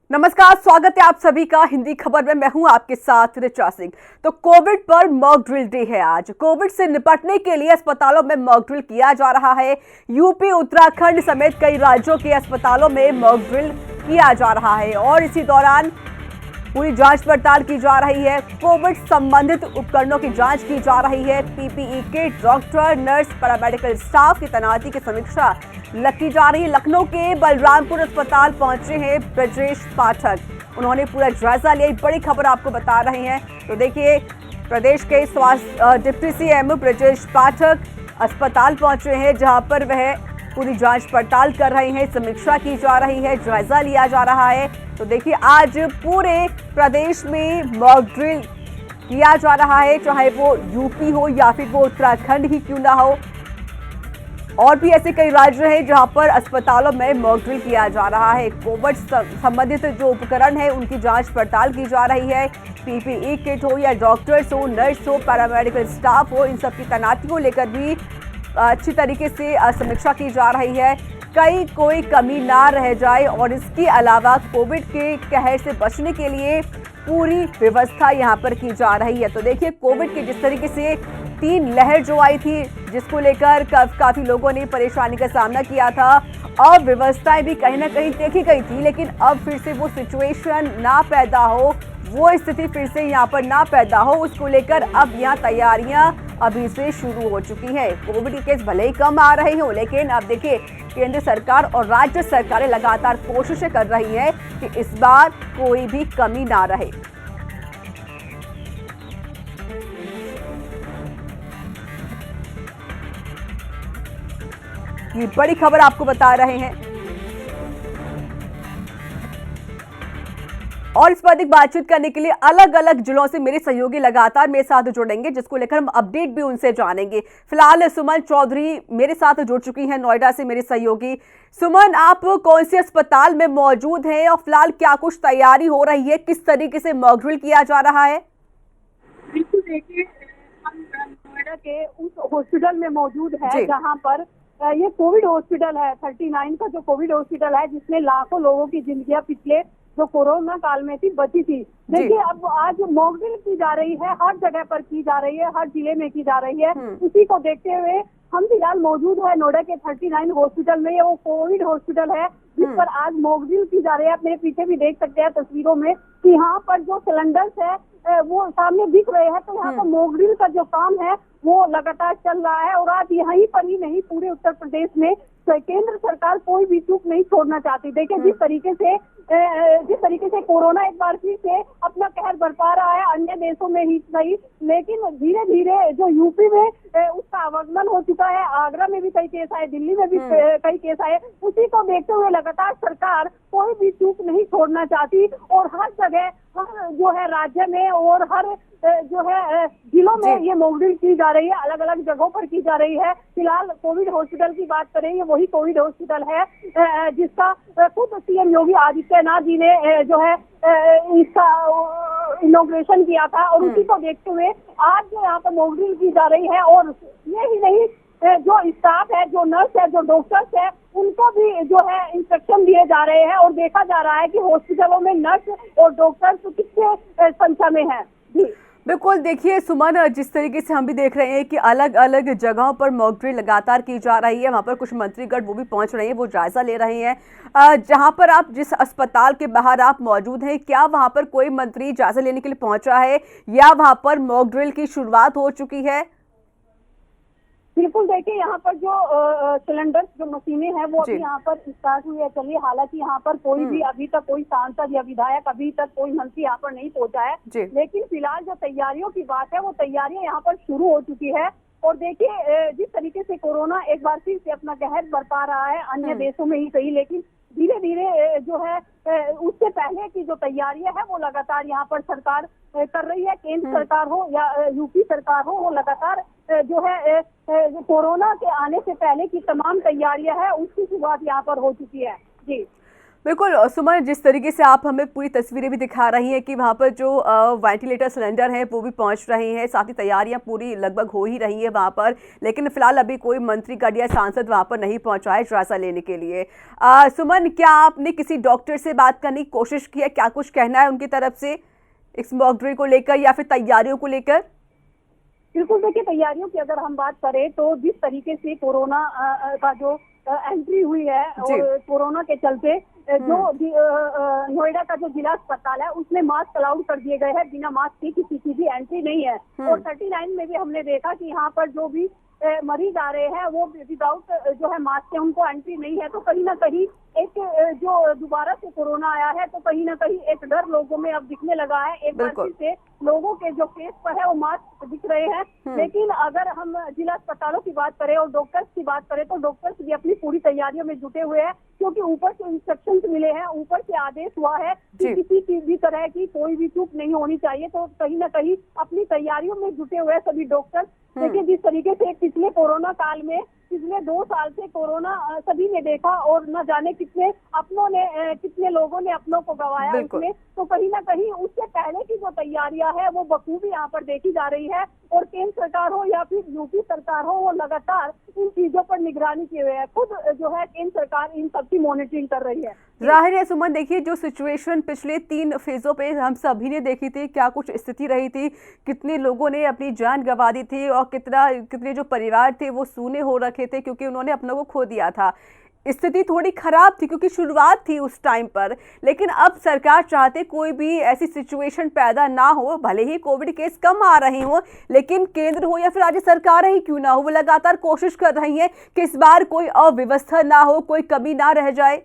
नमस्कार, स्वागत है आप सभी का हिंदी खबर में। मैं हूं आपके साथ ऋचा सिंह। तो कोविड पर मॉक ड्रिल डे है आज। कोविड से निपटने के लिए अस्पतालों में मॉक ड्रिल किया जा रहा है। यूपी, उत्तराखंड समेत कई राज्यों के अस्पतालों में मॉक ड्रिल किया जा रहा है और इसी दौरान पूरी जांच पड़ताल की जा रही है। कोविड संबंधित उपकरणों की जांच की जा रही है। PPE kit, doctor, nurse, paramedical staff की तैनाती की समीक्षा की जा रही है। लखनऊ के बलरामपुर अस्पताल पहुंचे हैं ब्रजेश पाठक। उन्होंने पूरा जायजा लिया। बड़ी खबर आपको बता रहे हैं। तो देखिए, प्रदेश के स्वास्थ्य डिप्टी सीएम ब्रजेश पाठक अस्पताल पहुंचे हैं, जहां पर वह पूरी जांच पड़ताल कर रहे हैं, समीक्षा की जा रही है, जायजा लिया जा रहा है। तो देखिए, आज पूरे प्रदेश में मॉक ड्रिल किया जा रहा है, चाहे वो यूपी हो या फिर वो उत्तराखंड ही क्यों ना हो। और भी ऐसे कई राज्य हैं जहां पर अस्पतालों में मॉक ड्रिल किया जा रहा है। कोविड संबंधित जो उपकरण है उनकी जांच पड़ताल की जा रही है। पीपीई किट हो या डॉक्टर्स हो, नर्स हो, पैरामेडिकल स्टाफ हो, इन सब की तैनाती को लेकर भी अच्छी तरीके से समीक्षा की जा रही है। कोई कमी ना रह जाए और इसके अलावा कोविड के कहर से बचने के लिए पूरी व्यवस्था यहाँ पर की जा रही है। तो देखिए, कोविड के जिस तरीके से 3 लहर जो आई थी, जिसको लेकर काफी लोगों ने परेशानी का सामना किया था, अव्यवस्थाएं भी कहीं ना कहीं देखी गई थी, लेकिन अब फिर से वो सिचुएशन ना पैदा हो, वो स्थिति फिर से यहाँ पर ना पैदा हो, उसको लेकर अब यहाँ तैयारियां अभी से शुरू हो चुकी है। कोविड के केस भले ही कम आ रहे हो, लेकिन अब देखिए, केंद्र सरकार और राज्य सरकारें लगातार कोशिशें कर रही है कि इस बार कोई भी कमी ना रहे। ये बड़ी खबर आपको बता रहे हैं। और इस पर अधिक बातचीत करने के लिए अलग अलग जिलों से मेरे सहयोगी लगातार मेरे साथ जुड़ेंगे, जिसको लेकर हम अपडेट भी उनसे जानेंगे। फिलहाल सुमन चौधरी मेरे साथ जुड़ चुकी हैं नोएडा से, मेरे सहयोगी। सुमन, आप कौन से अस्पताल में मौजूद हैं और फिलहाल क्या कुछ तैयारी हो रही है, किस तरीके से मॉक ड्रिल किया जा रहा है? बिल्कुल, देखिए, हम नोएडा के उस हॉस्पिटल में मौजूद है जहां पर ये कोविड हॉस्पिटल है, 39 का जो कोविड हॉस्पिटल है, जिसमें लाखों लोगों की जिंदगियां पिछले जो कोरोना काल में थी बची थी। देखिए, अब आज मॉक ड्रिल की जा रही है, हर जगह पर की जा रही है, हर जिले में की जा रही है। उसी को देखते हुए हम फिलहाल मौजूद है नोएडा के 39 हॉस्पिटल में। ये वो कोविड हॉस्पिटल है जिस पर आज मॉक ड्रिल की जा रही है। अपने पीछे भी देख सकते हैं तस्वीरों में कि यहाँ पर जो सिलेंडर्स है वो सामने दिख रहे हैं। तो यहाँ पर मॉक ड्रिल का जो काम है वो लगातार चल रहा है। और आज यहीं पर ही नहीं, पूरे उत्तर प्रदेश में केंद्र सरकार कोई भी चूक नहीं छोड़ना चाहती। देखिए, जिस तरीके से कोरोना एक बार फिर से अपना कहर बरपा रहा है, अन्य देशों में ही सही, लेकिन धीरे धीरे जो यूपी में उसका आगमन हो चुका है, आगरा में भी कई केस आए, दिल्ली में भी कई केस आए। उसी को देखते हुए लगातार सरकार कोई भी चूक नहीं छोड़ना चाहती और हर जगह, हर जो है राज्य में और हर जो है जिलों में ये मॉक ड्रिल की जा रही है, अलग अलग जगहों पर की जा रही है। फिलहाल कोविड हॉस्पिटल की बात करें, ये वही कोविड हॉस्पिटल है जिसका खुद सीएम योगी आदित्यनाथ जी ने जो है इसका इनॉग्रेशन किया था। और उसी को देखते हुए आज जो यहाँ पर मॉक ड्रिल की जा रही है। और ये ही नहीं, जो स्टाफ है, जो नर्स है, जो डॉक्टर्स है, उनको भी जो है इंस्ट्रक्शन दिए जा रहे हैं। और देखा जा रहा है कि हॉस्पिटलों में नर्स और डॉक्टर्स कितने संख्या में है। बिल्कुल, देखिए सुमन, जिस तरीके से हम भी देख रहे हैं कि अलग अलग जगहों पर मॉक ड्रिल लगातार की जा रही है, वहाँ पर कुछ मंत्रीगण वो भी पहुँच रहे हैं, वो जायजा ले रहे हैं। जहाँ पर आप जिस अस्पताल के बाहर आप मौजूद हैं, क्या वहाँ पर कोई मंत्री जायजा लेने के लिए पहुँचा है या वहाँ पर मॉक ड्रिल की शुरुआत हो चुकी है? बिल्कुल, देखिए, यहाँ पर जो सिलेंडर, जो मशीनें हैं, वो अभी यहाँ पर स्टार्ट हुई है, चलिए। हालांकि यहाँ पर कोई भी अभी तक कोई सांसद या विधायक, अभी तक कोई मंत्री यहाँ पर नहीं पहुंचा है। लेकिन फिलहाल जो तैयारियों की बात है, वो तैयारियां यहाँ पर शुरू हो चुकी है। और देखिए, जिस तरीके से कोरोना एक बार फिर से अपना कहर बरपा रहा है, अन्य देशों में ही सही, लेकिन धीरे धीरे जो है उससे पहले की जो तैयारियां है वो लगातार यहाँ पर सरकार कर रही है। केंद्र सरकार हो या यूपी सरकार हो, वो लगातार जो है कोरोना के आने से पहले की तमाम तैयारियां है, उसकी शुरुआत यहाँ पर हो चुकी है। जी बिल्कुल सुमन, जिस तरीके से आप हमें पूरी तस्वीरें भी दिखा रही हैं कि वहाँ पर जो वेंटिलेटर सिलेंडर हैं वो भी पहुँच रहे हैं, साथ ही तैयारियां पूरी लगभग हो ही रही है वहाँ पर, लेकिन फिलहाल अभी कोई मंत्रीगण या सांसद वहाँ पर नहीं पहुँचा है जायजा लेने के लिए। सुमन, क्या आपने किसी डॉक्टर से बात करने की कोशिश की है? क्या कुछ कहना है उनकी तरफ से इस मॉक ड्रिल को लेकर या फिर तैयारियों को लेकर? बिल्कुल, देखिए तैयारियों की अगर हम बात करें तो जिस तरीके से कोरोना का जो एंट्री हुई है और कोरोना के चलते जो नोएडा का जो जिला अस्पताल है उसमें मास्क अलाउड कर दिए गए हैं, बिना मास्क के किसी की भी एंट्री नहीं है। और 39 में भी हमने देखा कि यहाँ पर जो भी मरीज आ रहे हैं वो विदाउट जो है मास्क के, उनको एंट्री नहीं है। तो कहीं ना कहीं एक जो दोबारा से कोरोना आया है तो कहीं ना कहीं एक डर लोगों में अब दिखने लगा है। एक बार फिर से लोगों के जो फेस पर है वो मास्क दिख रहे हैं। लेकिन अगर हम जिला अस्पतालों की बात करें और डॉक्टर्स की बात करें तो डॉक्टर्स भी अपनी पूरी तैयारियों में जुटे हुए हैं, क्योंकि ऊपर से इंस्ट्रक्शंस मिले हैं, ऊपर से आदेश हुआ है कि किसी भी तरह की कोई भी चूक नहीं होनी चाहिए। तो कहीं ना कहीं अपनी तैयारियों में जुटे हुए सभी डॉक्टर्स। देखिए जिस तरीके से पिछले कोरोना काल में पिछले 2 साल से कोरोना सभी ने देखा और न जाने कितने लोगों ने अपनों को गंवाया उसमें। तो कहीं ना कहीं उससे पहले की जो तैयारियां है वो बखूबी यहाँ पर देखी जा रही है। और केंद्र सरकार हो या फिर यूपी सरकार हो, वो लगातार इन चीजों पर निगरानी किए हुए है। खुद जो है केंद्र सरकार इन सबकी मॉनिटरिंग कर रही है। जाहिर है सुमन, देखिए जो सिचुएशन पिछले 3 फेजों पे हम सभी ने देखी थी, क्या कुछ स्थिति रही थी, कितने लोगों ने अपनी जान गंवा दी थी और कितने जो परिवार थे वो सूने हो रखे थे क्योंकि उन्होंने अपनों को खो दिया था। स्थिति थोड़ी खराब थी क्योंकि शुरुआत थी उस टाइम पर, लेकिन अब सरकार चाहते कोई भी ऐसी सिचुएशन पैदा ना हो। भले ही कोविड केस कम आ रहे हो, लेकिन केंद्र हो या फिर राज्य सरकार ही क्यों ना हो, वो लगातार कोशिश कर रही है कि इस बार कोई अव्यवस्था ना हो, कोई कमी ना रह जाए।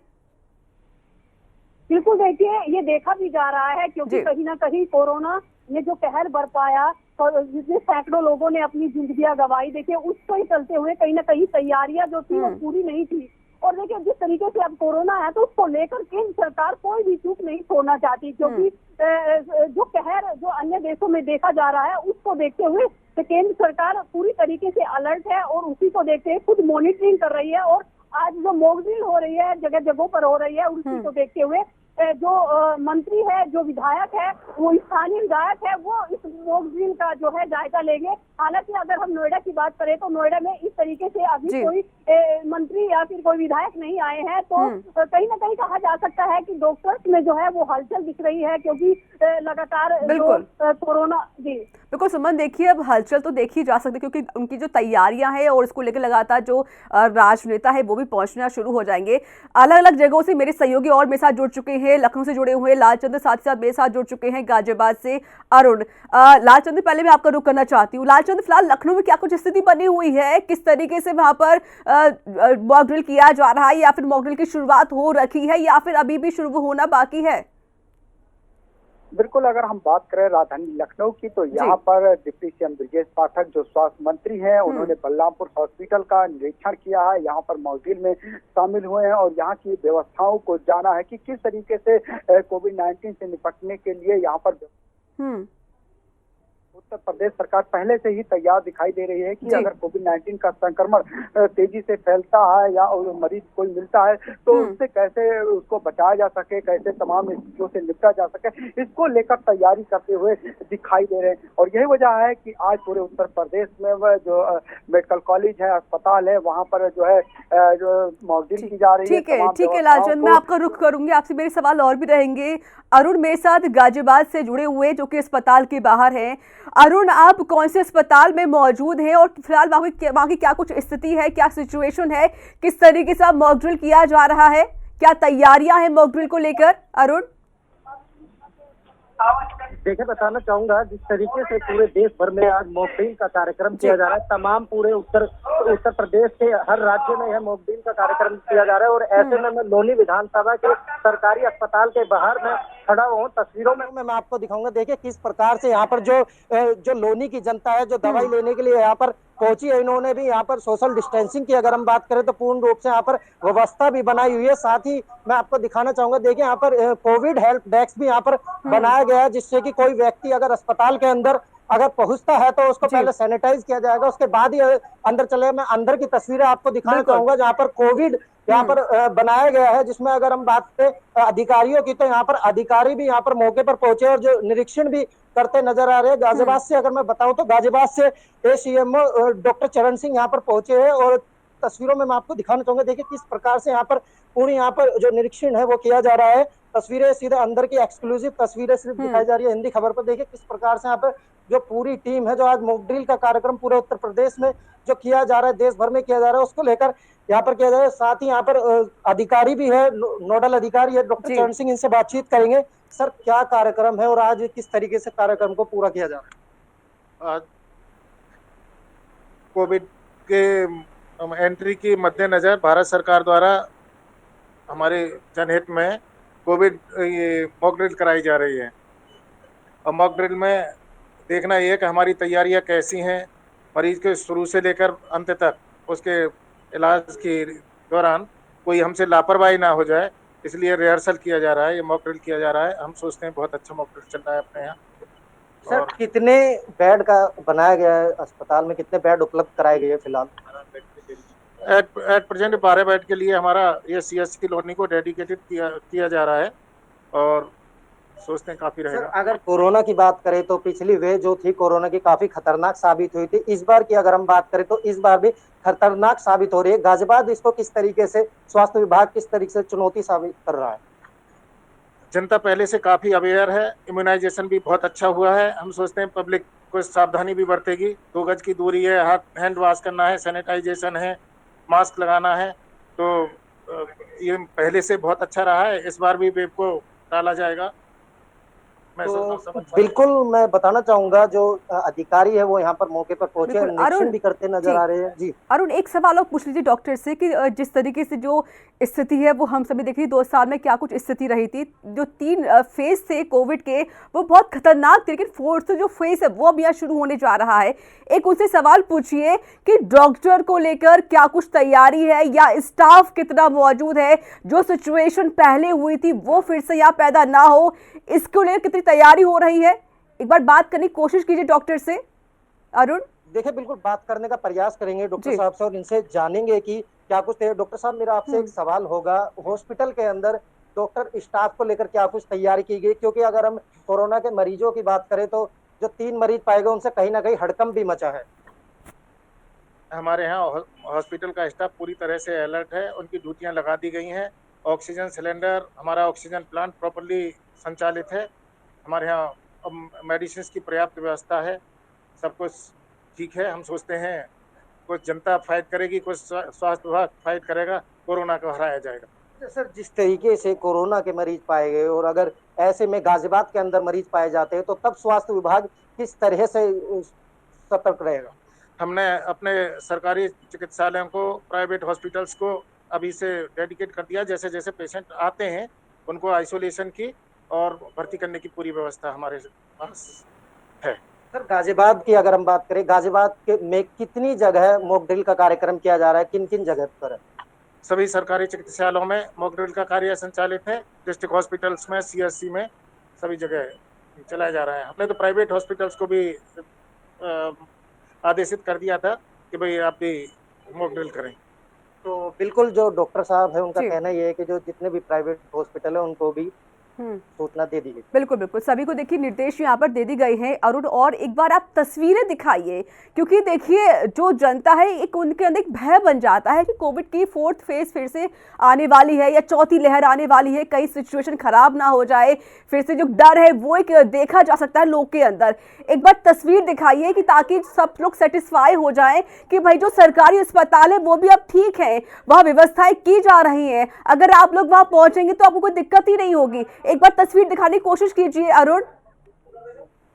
बिल्कुल, देखिए ये देखा भी जा रहा है क्योंकि कहीं ना कहीं कोरोना ने जो कहर बरपाया और जिसमें सैकड़ों लोगों ने अपनी जिंदगियां गंवाई, देखिए उसको ही चलते हुए कहीं ना कहीं तैयारियां जो थी वो पूरी नहीं थी। और देखिए जिस तरीके से अब कोरोना है तो उसको लेकर केंद्र सरकार कोई भी चूक नहीं छोड़ना चाहती, क्योंकि जो कहर जो अन्य देशों में देखा जा रहा है उसको देखते हुए तो केंद्र सरकार पूरी तरीके से अलर्ट है और उसी को देखते हुए खुद मॉनिटरिंग कर रही है। और आज जो मॉक ड्रिल हो रही है जगह जगहों पर हो रही है, उसी को देखते हुए जो मंत्री है, जो विधायक है, वो स्थानीय विधायक है, वो इस मॉक ड्रिल का जो है जायजा लेंगे। हालांकि अगर हम नोएडा की बात करें तो नोएडा में इस तरीके से अभी कोई मंत्री या फिर कोई विधायक नहीं आए हैं। तो कहीं ना कहीं कहा जा सकता है कि डॉक्टर्स में जो है वो हलचल दिख रही है, क्योंकि लगातार कोरोना बिल्कुल सुमन, देखिए अब हलचल तो देखी जा सकती है क्योंकि उनकी जो तैयारियां हैं और इसको लेकर लगातार जो राजनेता है वो भी पहुंचना शुरू हो जाएंगे। अलग अलग जगहों से मेरे सहयोगी और मेरे साथ जुड़ चुके हैं, लखनऊ से जुड़े हुए लालचंद्र साथ ही साथ मेरे साथ जुड़ चुके हैं गाजियाबाद से अरुण। लालचंद्र, पहले मैं आपका रुख करना चाहती हूँ। लालचंद्र, फिलहाल लखनऊ में क्या कुछ स्थिति बनी हुई है? किस तरीके से वहां पर मॉक ड्रिल किया जा रहा है, या फिर मॉक ड्रिल की शुरुआत हो रखी है या फिर अभी भी शुरू होना बाकी है? बिल्कुल, अगर हम बात करें राजधानी लखनऊ की तो यहाँ पर डिप्टी सीएम ब्रजेश पाठक जो स्वास्थ्य मंत्री हैं, उन्होंने बलरामपुर हॉस्पिटल का निरीक्षण किया है, यहाँ पर मॉक ड्रिल में शामिल हुए हैं और यहाँ की व्यवस्थाओं को जाना है कि किस तरीके से कोविड-19 से निपटने के लिए यहाँ पर उत्तर प्रदेश सरकार पहले से ही तैयार दिखाई दे रही है कि अगर कोविड-19 का संक्रमण तेजी से फैलता है या मरीज कोई मिलता है तो उससे कैसे उसको बचाया जा सके, कैसे तमाम स्थितियों से निपटा जा सके, इसको लेकर तैयारी करते हुए दिखाई दे रहे हैं। और यही वजह है कि आज पूरे उत्तर प्रदेश में जो मेडिकल कॉलेज है, अस्पताल है, वहाँ पर जो है जो मॉक ड्रिल की जा रही है। ठीक है लालचंद, मैं आपका रुख करूंगी, आपसे मेरे सवाल और भी रहेंगे। अरुण मेरे साथ गाजियाबाद से जुड़े हुए जो कि अस्पताल के बाहर हैं। अरुण, आप कौन से अस्पताल में मौजूद हैं और फिलहाल वहाँ की क्या कुछ स्थिति है, क्या सिचुएशन है, किस तरीके से मॉक ड्रिल किया जा रहा है, क्या तैयारियां हैं मॉक ड्रिल को लेकर? अरुण, देखिए बताना चाहूंगा जिस तरीके से पूरे देश भर में आज मॉक ड्रिल का कार्यक्रम किया जा रहा है, तमाम पूरे उत्तर प्रदेश के हर राज्य में यह मॉक ड्रिल का कार्यक्रम किया जा रहा है। और ऐसे में मैं लोनी विधानसभा के सरकारी अस्पताल के बाहर में खड़ा हूँ। तस्वीरों में मैं आपको दिखाऊंगा, देखिए किस प्रकार से यहाँ पर जो लोनी की जनता है जो दवाई लेने के लिए यहाँ पर पहुंची है, इन्होंने भी यहाँ पर सोशल डिस्टेंसिंग की अगर हम बात करें तो पूर्ण रूप से यहाँ पर व्यवस्था भी बनाई हुई है। साथ ही मैं आपको दिखाना चाहूंगा, देखिए यहाँ पर कोविड हेल्प डेस्क भी यहाँ पर बनाया गया है, जिससे कि कोई व्यक्ति अगर अस्पताल के अंदर अगर पहुंचता है तो उसको पहले सैनिटाइज किया जाएगा, उसके बाद ही अंदर चले। मैं अंदर की तस्वीरें आपको दिखाना चाहूंगा जहाँ पर कोविड यहाँ पर बनाया गया है, जिसमें अगर हम बात करें अधिकारियों की, तो यहाँ पर अधिकारी भी यहाँ पर मौके पर पहुंचे और जो निरीक्षण भी करते नजर आ रहे हैं। गाजियाबाद से अगर मैं बताऊं तो गाजियाबाद से ACMO डॉक्टर चरण सिंह यहाँ पर पहुंचे हैं और तस्वीरों में मैं आपको दिखाना चाहूंगा। देखिए किस प्रकार से यहाँ पर पूरी यहाँ पर जो निरीक्षण है वो किया जा रहा है। तस्वीरें सीधे अंदर की एक्सक्लूसिव तस्वीरें सिर्फ दिखाई जा रही है हिंदी खबर पर। देखिए किस प्रकार से यहाँ पर जो पूरी टीम है, जो आज मॉक ड्रिल का कार्यक्रम पूरे उत्तर प्रदेश में जो किया जा रहा है, देश भर में किया जा रहा है, उसको लेकर यहाँ पर किया जा रहा है। साथ ही यहाँ पर अधिकारी भी है, नोडल अधिकारी है डॉक्टर चरण सिंह, इनसे बातचीत करेंगे। सर क्या कार्यक्रम है और आज किस तरीके से कार्यक्रम को पूरा किया जा रहा है? आज कोविड के एंट्री के मद्देनजर भारत सरकार द्वारा हमारे जनहित में कोविड ये मॉक ड्रिल कराई जा रही है। और मॉक ड्रिल में देखना ये है कि हमारी तैयारियां कैसी हैं, मरीज के शुरू से लेकर अंत तक उसके इलाज के दौरान कोई हमसे लापरवाही ना हो जाए, इसलिए रिहर्सल किया जा रहा है, ये मॉक ड्रिल किया जा रहा है। हम सोचते हैं बहुत अच्छा मॉक ड्रिल चल रहा है अपने यहाँ। सर कितने बेड का बनाया गया है अस्पताल में, कितने बेड उपलब्ध कराए गए हैं फिलहाल? एट प्रेजेंट 12 बेड के लिए हमारा ये CSC कॉलोनी को डेडिकेटेड किया जा रहा है और सोचते हैं काफी रहेगा। सर अगर कोरोना की बात करें तो पिछली वेव जो थी कोरोना की काफी खतरनाक साबित हुई थी। इस बार की अगर हम बात करें तो इस बार भी खतरनाक साबित हो रही है। गाजियाबाद इसको किस तरीके से, स्वास्थ्य विभाग किस तरीके से चुनौती साबित कर रहा है? जनता पहले से काफी अवेयर है, इम्यूनाइजेशन भी बहुत अच्छा हुआ है। हम सोचते हैं पब्लिक को सावधानी भी बरतेगी। 2 गज की दूरी है, हाथ हैंड वॉश करना है, सैनिटाइजेशन है, मास्क लगाना है, तो ये पहले से बहुत अच्छा रहा है। इस बार भी वेव को टाला जाएगा। तो बिल्कुल मैं बताना चाहूंगा जो अधिकारी है वो यहाँ पर मौके पर पहुंचे, निरीक्षण भी करते नजर आ रहे हैं। जी अरुण, एक सवाल और पूछ लीजिए डॉक्टर से कि जिस तरीके से जो स्थिति है वो हम सभी देख रहे 2 साल में क्या कुछ स्थिति रही थी, जो 3 फेज थे कोविड के वो बहुत खतरनाक थे, लेकिन 4th जो फेज है वो अब यहाँ शुरू होने जा रहा है। एक उनसे सवाल पूछिए कि डॉक्टर को लेकर क्या कुछ तैयारी है या स्टाफ कितना मौजूद है, जो सिचुएशन पहले हुई थी वो फिर से यहाँ पैदा ना हो, इसको लेकर कितनी तैयारी हो रही है? एक बार बात करने की कोशिश कीजिए डॉक्टर से। अरुण देखिए बिल्कुल बात करने का प्रयास करेंगे डॉक्टर साहब से और इनसे जानेंगे कि क्या कुछ है। डॉक्टर साहब मेरा आपसे एक सवाल होगा, हॉस्पिटल के अंदर डॉक्टर स्टाफ को लेकर क्या कुछ तैयारी की गई? क्योंकि अगर हम कोरोना के मरीजों की बात करें तो जो 3 मरीज पाए गए उनसे कहीं ना कहीं हड़कंप भी मचा है। हमारे यहाँ हॉस्पिटल का स्टाफ पूरी तरह से अलर्ट है, उनकी ड्यूटियां लगा दी गई हैं। ऑक्सीजन सिलेंडर, हमारा ऑक्सीजन प्लांट प्रॉपर्ली संचालित है। हमारे यहाँ मेडिसिन की पर्याप्त व्यवस्था है, सब कुछ ठीक है। हम सोचते हैं कुछ जनता फाइट करेगी, कुछ स्वास्थ्य विभाग फाइट करेगा, कोरोना को हराया जाएगा। सर जिस तरीके से कोरोना के मरीज पाए गए और अगर ऐसे में गाजियाबाद के अंदर मरीज पाए जाते हैं तो तब स्वास्थ्य विभाग किस तरह से सतर्क रहेगा? हमने अपने सरकारी चिकित्सालयों को, प्राइवेट हॉस्पिटल्स को अभी से डेडिकेट कर दिया। जैसे जैसे पेशेंट आते हैं उनको आइसोलेशन की और भर्ती करने की पूरी व्यवस्था हमारे पास है। सर गाजियाबाद की अगर हम बात करें, गाजियाबाद में कितनी जगह मॉक ड्रिल का कार्यक्रम किया जा रहा है, किन किन जगह पर है? सभी सरकारी चिकित्सालयों में मॉक ड्रिल का कार्य संचालित है। डिस्ट्रिक्ट हॉस्पिटल्स में, CSC में, सभी जगह चलाया जा रहा है। हमने तो प्राइवेट हॉस्पिटल्स को भी आदेशित कर दिया था कि भाई आप भी मॉक ड्रिल करें। तो बिल्कुल जो डॉक्टर साहब है उनका कहना ये है कि जो जितने भी प्राइवेट हॉस्पिटल है उनको भी सूचना दे दी गई। बिल्कुल बिल्कुल, सभी को देखिए निर्देश यहाँ पर दे दी गई हैं। अरुण और एक बार आप तस्वीरें दिखाइए, क्योंकि देखिए जो जनता है एक उनके अंदर एक भय बन जाता है कि कोविड की 4th फेज फिर से आने वाली है या 4थी लहर आने वाली है, कहीं सिचुएशन खराब ना हो जाए, फिर से जो डर है वो एक देखा जा सकता है लोग के अंदर। एक बार तस्वीर दिखाइए कि ताकि सब लोग सेटिस्फाई हो जाए कि भाई जो सरकारी अस्पताल है वो भी अब ठीक है, वहाँ व्यवस्थाएं की जा रही हैं, अगर आप लोग वहाँ पहुंचेंगे तो आपको कोई दिक्कत ही नहीं होगी। एक बार तस्वीर दिखाने की कोशिश कीजिए अरुण,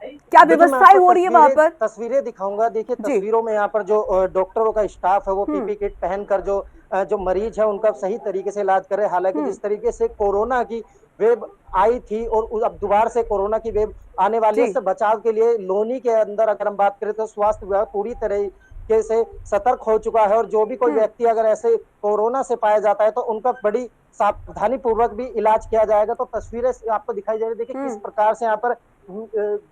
क्या व्यवस्थाएं हो रही है वहां पर? तस्वीरें दिखाऊंगा। देखिए तस्वीरों में यहाँ पर जो डॉक्टरों का स्टाफ है वो पीपी किट पहनकर जो मरीज है उनका सही तरीके से इलाज कर रहे हैं। हालांकि जिस तरीके से कोरोना की वेव आई थी और अब दोबारा से कोरोना की वेव आने वाली है, इससे बचाव के लिए लोनी के अंदर अगर हम बात करें तो स्वास्थ्य विभाग पूरी तरीके से सतर्क हो चुका है और जो भी कोई व्यक्ति अगर ऐसे कोरोना से पाया जाता है तो उनका बड़ी सावधानी पूर्वक भी इलाज किया जाएगा। तो तस्वीरें आपको दिखाई जा रही है, देखिए किस प्रकार से यहाँ पर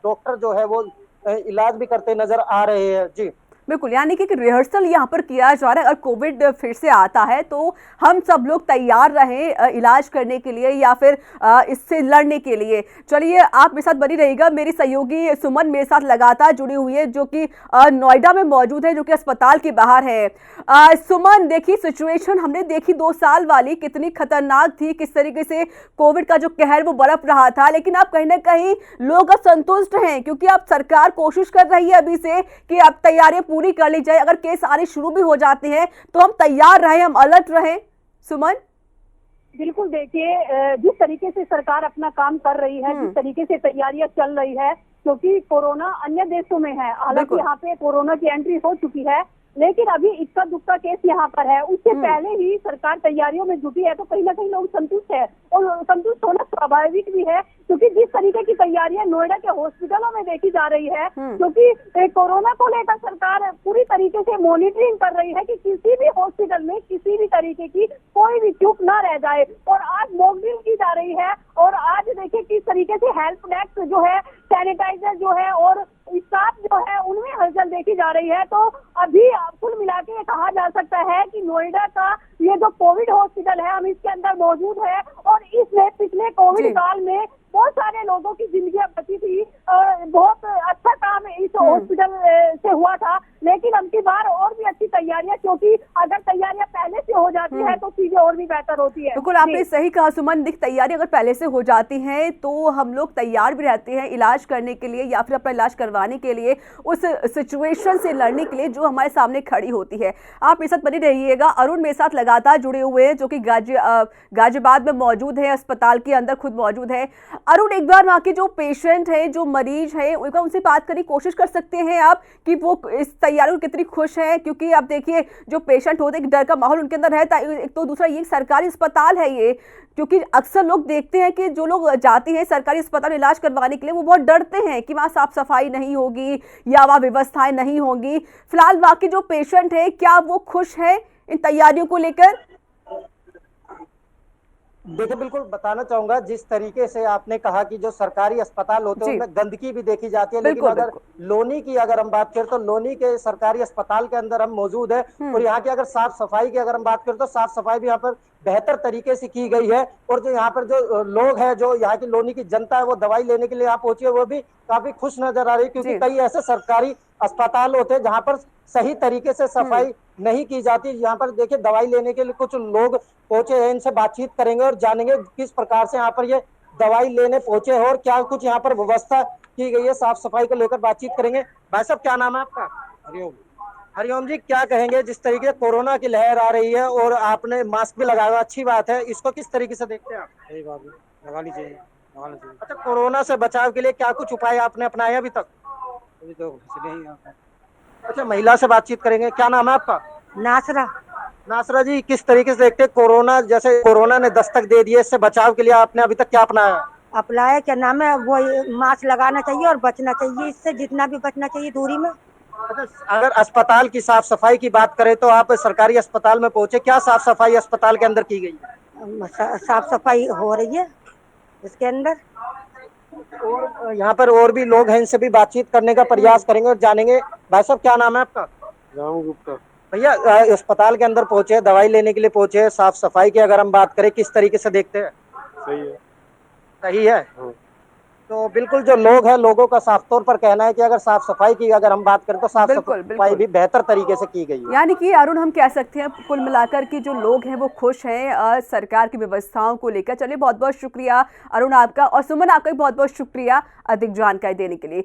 डॉक्टर जो है वो इलाज भी करते नजर आ रहे हैं। जी बिल्कुल, यानी कि रिहर्सल यहाँ पर किया जा रहा है। अगर कोविड फिर से आता है तो हम सब लोग तैयार रहें इलाज करने के लिए या फिर इससे लड़ने के लिए। चलिए, आप मेरे साथ बनी रहिएगा। मेरी सहयोगी सुमन मेरे साथ लगातार जुड़ी हुई है, जो कि नोएडा में मौजूद है, जो कि अस्पताल के बाहर है। सुमन, देखिए सिचुएशन हमने देखी 2 साल वाली, कितनी खतरनाक थी, किस तरीके से कोविड का जो कहर वो बरप रहा था। लेकिन आप कहीं ना कहीं लोग असंतुष्ट हैं, क्योंकि अब सरकार कोशिश कर रही है अभी से कि अब तैयारियां पूरी कर ली जाए। अगर केस आने शुरू भी हो जाते हैं तो हम तैयार रहें, हम अलर्ट रहें। सुमन, बिल्कुल, देखिए जिस तरीके से सरकार अपना काम कर रही है, जिस तरीके से तैयारियां चल रही है, क्योंकि कोरोना अन्य देशों में है, हालांकि यहाँ पे कोरोना की एंट्री हो चुकी है, लेकिन अभी इक्का दुक्का केस यहाँ पर है। उससे पहले ही सरकार तैयारियों में जुटी है, तो कहीं ना कहीं लोग संतुष्ट है और संतुष्ट होना स्वाभाविक भी है, क्योंकि जिस तरीके की तैयारियां नोएडा के हॉस्पिटलों में देखी जा रही है, क्योंकि कोरोना को लेकर सरकार पूरी तरीके से मॉनिटरिंग कर रही है कि किसी भी हॉस्पिटल में किसी भी तरीके की कोई भी चूक ना रह जाए। और आज मॉक ड्रिल की जा रही है, और आज देखिए किस तरीके से हेल्प डेस्क जो है, सैनिटाइजर जो है और स्टाफ जो है, उनमें हलचल देखी जा रही है। तो अभी कुल मिला के कहा जा सकता है कि नोएडा का ये जो कोविड हॉस्पिटल है, हम इसके अंदर मौजूद है, और इसमें पिछले कोविड काल में बहुत सारे लोगों की जिंदगियां बची थी और बहुत अच्छा काम इस हॉस्पिटल से हुआ था। लेकिन अब की बार और भी अच्छी तैयारियां, क्योंकि अगर तैयारियां पहले से हो जाती है तो चीजें और भी बेहतर होती है। बिल्कुल, आपने सही कहा सुमन। तैयारी अगर पहले से हो जाती है तो हम लोग तैयार भी रहते हैं इलाज करने के लिए या फिर अपना इलाज करवाने के लिए, उस सिचुएशन से लड़ने के लिए जो हमारे सामने खड़ी होती है। आप मेरे साथ बने रहिएगा। अरुण मेरे साथ लगातार जुड़े हुए हैं, जो कि गाजियाबाद में मौजूद है, अस्पताल के अंदर खुद मौजूद है। अरुण, एक बार वहाँ के जो पेशेंट है, जो मरीज है, उनसे बात करने की कोशिश कर सकते हैं आप कि वो इस तैयारी में कितनी खुश है? क्योंकि आप देखिए जो पेशेंट होते हैं, डर का माहौल उनके अंदर रहता है। एक तो दूसरा, ये सरकारी अस्पताल है ये, क्योंकि अक्सर लोग देखते हैं कि जो लोग जाते हैं सरकारी अस्पताल में इलाज करवाने के लिए, वो बहुत डरते हैं कि वहाँ साफ सफाई नहीं होगी या वहाँ व्यवस्थाएं नहीं होंगी। फिलहाल वहाँ के जो पेशेंट है, क्या वो खुश है इन तैयारियों को लेकर? देखिए, बिल्कुल बताना चाहूंगा, जिस तरीके से आपने कहा कि जो सरकारी अस्पताल होते हैं उनमें गंदगी भी देखी जाती है, लेकिन अगर लोनी की अगर हम बात करें तो लोनी के सरकारी अस्पताल के अंदर हम मौजूद है, और यहाँ की अगर साफ सफाई की अगर हम बात करें तो साफ सफाई भी यहाँ पर बेहतर तरीके से की गई है। और जो यहाँ पर जो लोग हैं, जो यहाँ की लोनी की जनता है, वो दवाई लेने के लिए यहाँ पहुंची है, वो भी काफी खुश नजर आ रही है, क्योंकि कई ऐसे सरकारी अस्पताल होते हैं जहाँ पर सही तरीके से सफाई नहीं की जाती। यहाँ पर देखिए, दवाई लेने के लिए कुछ लोग पहुंचे हैं, इनसे बातचीत करेंगे और जानेंगे किस प्रकार से यहाँ पर ये दवाई लेने पहुंचे हैं और क्या कुछ यहाँ पर व्यवस्था की गई है। साफ सफाई को लेकर बातचीत करेंगे। भाई साहब, क्या नाम है आपका? हरिओम। हरिओम जी, क्या कहेंगे, जिस तरीके से कोरोना की लहर आ रही है और आपने मास्क भी लगाया, अच्छी बात है, इसको किस तरीके से देखते हैं आप? सही बात है, लगानी चाहिए। अच्छा, कोरोना से बचाव के लिए क्या कुछ उपाय आपने अपनाए अभी तक? अभी तो कुछ नहीं। अच्छा, महिला से बातचीत करेंगे। क्या नाम है आपका? नासरा। नासरा जी, किस तरीके से देखते हैं कोरोना, जैसे कोरोना ने दस्तक दे दी है, इससे बचाव के लिए आपने अभी तक क्या अपनाया? अपनाया क्या नाम है, वो मास्क लगाना चाहिए और बचना चाहिए, इससे जितना भी बचना चाहिए दूरी में। अच्छा, अगर अस्पताल की साफ सफाई की बात करें तो आप सरकारी अस्पताल में पहुंचे, क्या साफ सफाई अस्पताल के अंदर की गई है? साफ सफाई हो रही है इसके अंदर। और यहाँ पर और भी लोग हैं, इनसे भी बातचीत करने का प्रयास करेंगे और जानेंगे। भाई साहब, क्या नाम है आपका? राम गुप्ता। भैया, अस्पताल के अंदर पहुंचे, दवाई लेने के लिए पहुंचे, साफ सफाई की अगर हम बात करें, किस तरीके से देखते हैं? सही है। सही है। तो बिल्कुल जो लोग हैं, लोगों का साफ तौर पर कहना है कि अगर साफ सफाई की अगर हम बात करें तो साफ सफाई भी बेहतर तरीके से की गई है। यानी कि अरुण, हम कह सकते हैं कुल मिलाकर कि जो लोग हैं वो खुश हैं सरकार की व्यवस्थाओं को लेकर। चलिए, बहुत बहुत शुक्रिया अरुण आपका, और सुमन आपका भी बहुत बहुत शुक्रिया अधिक जानकारी देने के लिए।